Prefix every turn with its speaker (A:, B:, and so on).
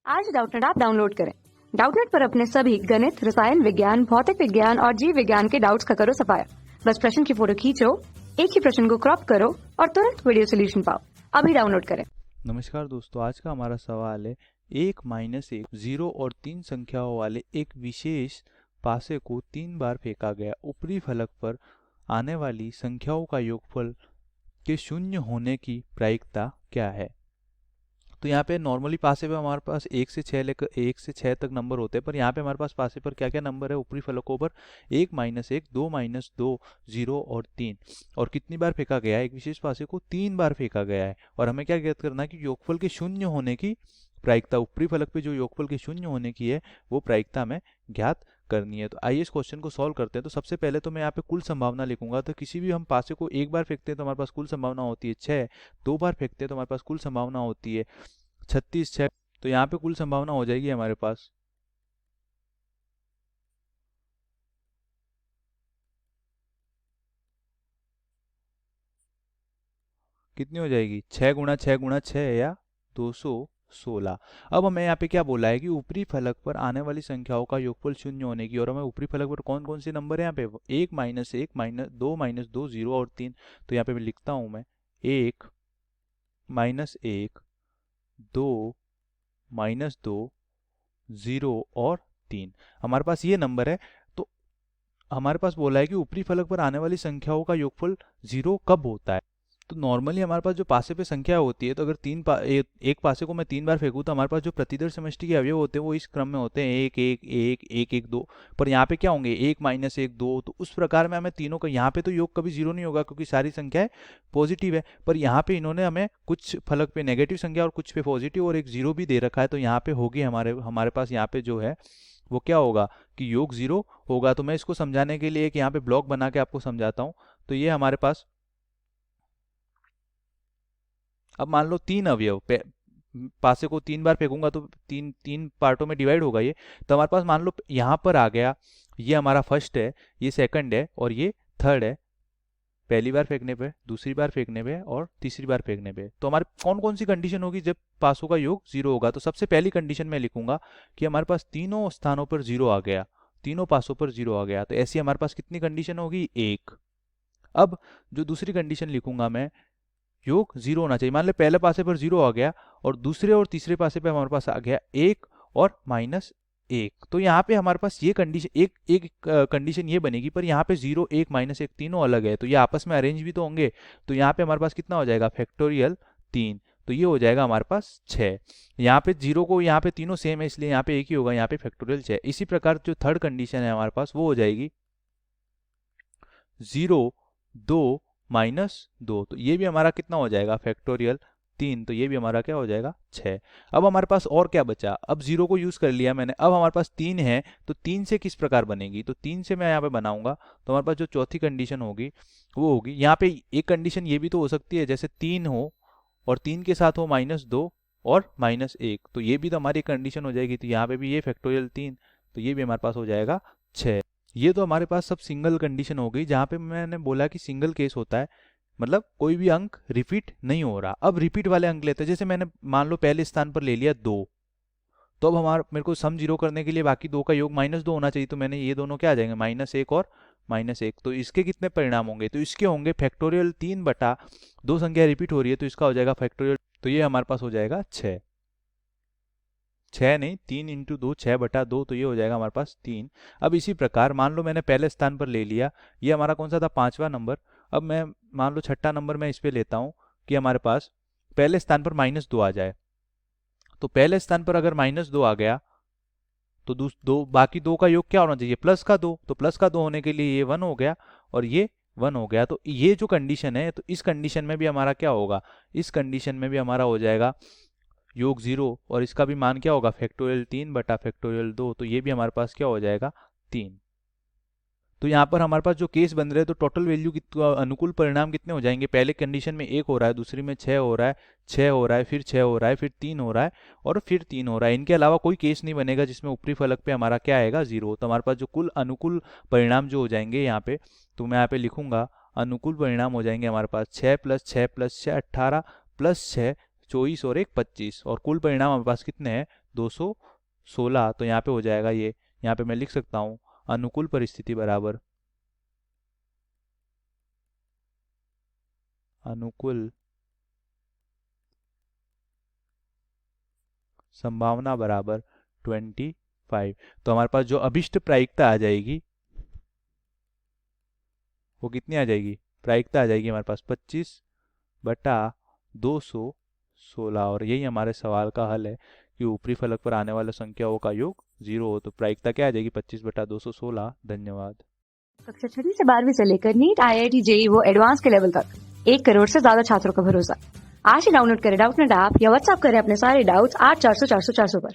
A: आज Doubtnut app download करें। Doubtnut पर अपने सभी गणित, रसायन विज्ञान, भौतिक विज्ञान और जीव विज्ञान के डाउट्स का करो सफाया। बस प्रश्न की फोटो खींचो, एक ही प्रश्न को क्रॉप करो और तुरंत वीडियो सोल्यूशन पाओ। अभी डाउनलोड करें।
B: नमस्कार दोस्तों, आज का हमारा सवाल है 1 - 1 0 और 3 संख्याओं वाले एक विशेष पासे को 3 बार फेंका गया। ऊपरी फलक पर आने वाली संख्याओं का योगफल के शून्य होने की प्रायिकता क्या है। तो यहाँ पे नॉर्मली पासे पे हमारे पास 1 से 6 लेकर 1 से 6 तक नंबर होते हैं, पर यहाँ पे हमारे पास पासे पर क्या क्या नंबर है ऊपरी फलकों पर 1 - 1 2 - 2 0 और 3। और कितनी बार फेंका गया है, एक विशेष पासे को 3 बार फेंका गया है। और हमें क्या ज्ञात करना है कि योगफल के शून्य होने की प्रायिकता, ऊपरी फलक पे जो योगफल के शून्य होने की है वो प्रायिकता हमें ज्ञात करनी है। तो आइए इस क्वेश्चन को सॉल्व करते हैं। तो सबसे पहले तो मैं यहाँ पे कुल संभावना लिखूंगा। तो किसी भी हम पासे को एक बार फेंकते हैं तो हमारे पास कुल संभावना होती है 6, 2 बार फेंकते हैं तो हमारे पास कुल संभावना होती है 36 6। तो यहाँ पे कुल संभावना हो जाएगी हमारे पास कितनी हो जाएगी 6 × 6 × 6 या 216। अब हमें यहाँ पे क्या बोला है कि ऊपरी फलक पर आने वाली संख्याओं का योगफल शून्य होने की। और हमें ऊपरी फलक पर कौन कौन से नंबर है यहाँ पे 1 - 1 - 2 - 2 0 और 3। तो यहाँ पे मैं लिखता हूँ मैं 1 - 1 2 - 2 0 और 3। हमारे पास ये नंबर है। तो हमारे पास बोला है कि ऊपरी फलक पर आने वाली संख्याओं का योगफल 0 कब होता है। तो नॉर्मली हमारे पास जो पासे पे संख्या होती है, तो अगर एक पासे को मैं 3 बार फेंकूं तो हमारे पास जो प्रतिदर समष्टि के अवयव होते हैं वो इस क्रम में होते हैं 1 1 1 1 1 2। पर यहाँ पे क्या होंगे 1 - 1 2। तो उस प्रकार में हमें तीनों का, यहाँ पे तो योग कभी 0 नहीं होगा क्योंकि सारी संख्याएं पॉजिटिव है। पर यहाँ पे इन्होंने हमें कुछ फलक पे नेगेटिव संख्या और कुछ पे पॉजिटिव और एक 0 भी दे रखा है। तो यहाँ पे होगी हमारे पास यहाँ पे जो है वो क्या होगा कि योग 0 होगा। तो मैं इसको समझाने के लिए एक यहाँ पे ब्लॉक बना के आपको समझाता हूँ। तो ये हमारे पास, अब मान लो 3 अवयव पासे को 3 बार फेंकूंगा तो तीन तीन पार्टों में डिवाइड होगा ये। तो हमारे पास मान लो यहाँ पर आ गया, ये हमारा फर्स्ट है, ये सेकंड है और ये थर्ड है। पहली बार फेंकने पे, दूसरी बार फेंकने पे और तीसरी बार फेंकने पे। तो हमारे कौन कौन सी कंडीशन होगी जब पासों का योग 0 होगा। तो सबसे पहली कंडीशन में लिखूंगा कि हमारे पास तीनों स्थानों पर 0 आ गया, तीनों पासों पर 0 आ गया। तो ऐसी हमारे पास कितनी कंडीशन होगी 1। अब जो दूसरी कंडीशन लिखूंगा मैं, योग 0 होना चाहिए। मान ले पहले पासे पर 0 आ गया और दूसरे और तीसरे पासे पे हमारे पास आ गया 1 और -1। तो यहाँ पे हमारे पास ये कंडीशन एक कंडीशन ये बनेगी, पर यहाँ पे 0 1 -1 तीनों अलग है तो ये आपस में अरेंज भी तो होंगे। तो यहाँ पे हमारे पास कितना हो जाएगा फैक्टोरियल 3। तो ये हो जाएगा हमारे पास 6। यहाँ पे 0 को यहाँ पे तीनों सेम है इसलिए यहाँ पे एक ही होगा, यहाँ पे फैक्टोरियल 6। इसी प्रकार जो थर्ड कंडीशन है हमारे पास वो हो जाएगी 0 2 -2। तो ये भी हमारा कितना हो जाएगा फैक्टोरियल 3। तो ये भी हमारा क्या हो जाएगा 6। अब हमारे पास और क्या बचा, अब 0 को यूज कर लिया मैंने। अब हमारे पास 3 है तो 3 से किस प्रकार बनेगी, तो 3 से मैं यहाँ पे बनाऊंगा। तो हमारे पास जो चौथी कंडीशन होगी वो होगी, यहाँ पे एक कंडीशन ये भी तो हो सकती है जैसे 3 हो और 3 के साथ हो -2 और -1। तो ये भी तो हमारी कंडीशन हो जाएगी। तो यहाँ पे भी ये फैक्टोरियल 3। तो ये भी हमारे पास हो जाएगा 6। ये तो हमारे पास सब सिंगल कंडीशन हो गई जहाँ पे मैंने बोला कि सिंगल केस होता है, मतलब कोई भी अंक रिपीट नहीं हो रहा। अब रिपीट वाले अंक लेते हैं, जैसे मैंने मान लो पहले स्थान पर ले लिया 2। तो अब हमारा मेरे को सम 0 करने के लिए बाकी 2 का योग -2 होना चाहिए। तो मैंने ये दोनों क्या आ जाएंगे -1 और -1। तो इसके कितने परिणाम होंगे, तो इसके होंगे फैक्टोरियल 3 बटा 2 संख्या रिपीट हो रही है तो इसका हो जाएगा फैक्टोरियल। तो ये हमारे पास हो जाएगा 6 नहीं 3 × 2 6 बटा 2। तो ये हो जाएगा हमारे पास 3। अब इसी प्रकार मान लो मैंने पहले स्थान पर ले लिया, ये हमारा कौन सा था 5वां नंबर। अब मैं मान लो 6ठा नंबर मैं इस पे लेता हूँ कि हमारे पास पहले स्थान पर -2 आ जाए। तो पहले स्थान पर अगर -2 आ गया तो बाकी 2 का योग क्या होना चाहिए +2। तो +2 होने के लिए ये 1 हो गया और ये 1 हो गया। तो ये जो कंडीशन है, तो इस कंडीशन में भी हमारा क्या होगा, इस कंडीशन में भी हमारा हो जाएगा योग 0 और इसका भी मान क्या होगा फैक्टोरियल 3 बटा फैक्टोरियल 2। तो ये भी हमारे पास क्या हो जाएगा 3। तो यहाँ पर हमारे पास जो केस बन रहे हैं तो टोटल वैल्यू अनुकूल परिणाम कितने हो जाएंगे, पहले कंडीशन में 1 हो रहा है, दूसरी में 6 हो रहा है, 6 हो रहा है, फिर 6 हो रहा है, फिर 3 हो रहा है और फिर 3 हो रहा है। इनके अलावा कोई केस नहीं बनेगा जिसमें ऊपरी फलक पे हमारा क्या आएगा 0। तो हमारे पास जो कुल अनुकूल परिणाम जो हो जाएंगे यहाँ पे, तो मैं यहाँ पे लिखूंगा अनुकूल परिणाम हो जाएंगे हमारे पास 6 + 6 + 6 18 + 6 24 और 1 25। और कुल परिणाम हमारे पास कितने हैं 216, तो यहाँ पे हो जाएगा ये, यहाँ पे मैं लिख सकता हूँ अनुकूल परिस्थिति बराबर अनुकूल संभावना बराबर 25। तो हमारे पास जो अभिष्ट प्रायिकता आ जाएगी वो कितनी आ जाएगी, प्रायिकता आ जाएगी हमारे पास 25/216, और यही हमारे सवाल का हल है कि ऊपरी फलक पर आने वाले संख्याओं का योग 0 हो तो प्रायिकता क्या आ जाएगी 25/216। धन्यवाद।
A: कक्षा 6वीं से 12वीं से लेकर नीट, IIT, JEE वो एडवांस के लेवल तक 1 करोड़ से ज्यादा छात्रों का भरोसा। आज ही डाउनलोड करें डाउटनेट ऐप या व्हाट्सएप करें अपने सारे डाउट्स 8400 400 400 पर।